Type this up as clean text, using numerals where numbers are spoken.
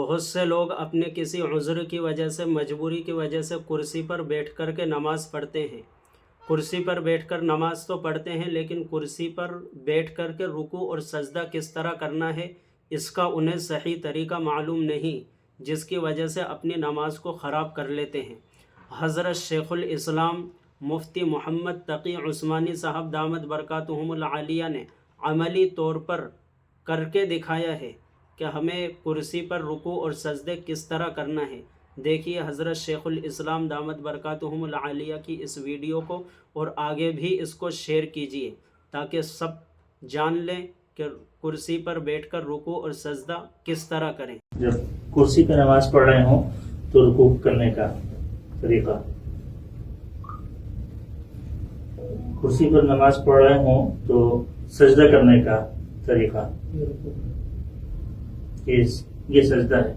بہت سے لوگ اپنے کسی عذر کی وجہ سے، مجبوری کی وجہ سے کرسی پر بیٹھ کر کے نماز پڑھتے ہیں۔ کرسی پر بیٹھ کر نماز تو پڑھتے ہیں، لیکن کرسی پر بیٹھ کر کے رکوع اور سجدہ کس طرح کرنا ہے اس کا انہیں صحیح طریقہ معلوم نہیں، جس کی وجہ سے اپنی نماز کو خراب کر لیتے ہیں۔ حضرت شیخ الاسلام مفتی محمد تقی عثمانی صاحب دامت برکاتہم العالیہ نے عملی طور پر کر کے دکھایا ہے کہ ہمیں کرسی پر رکوع اور سجدے کس طرح کرنا ہے۔ دیکھیے حضرت شیخ الاسلام دامت برکاتہم العالیہ کی اس ویڈیو کو، اور آگے بھی اس کو شیئر کیجیے تاکہ سب جان لیں کہ کرسی پر بیٹھ کر رکوع اور سجدہ کس طرح کریں۔ جب کرسی پہ نماز پڑھ رہے ہوں تو رکوع کرنے کا طریقہ، کرسی پر نماز پڑھ رہے ہوں تو سجدہ کرنے کا طریقہ، یہ سجدہ ہے۔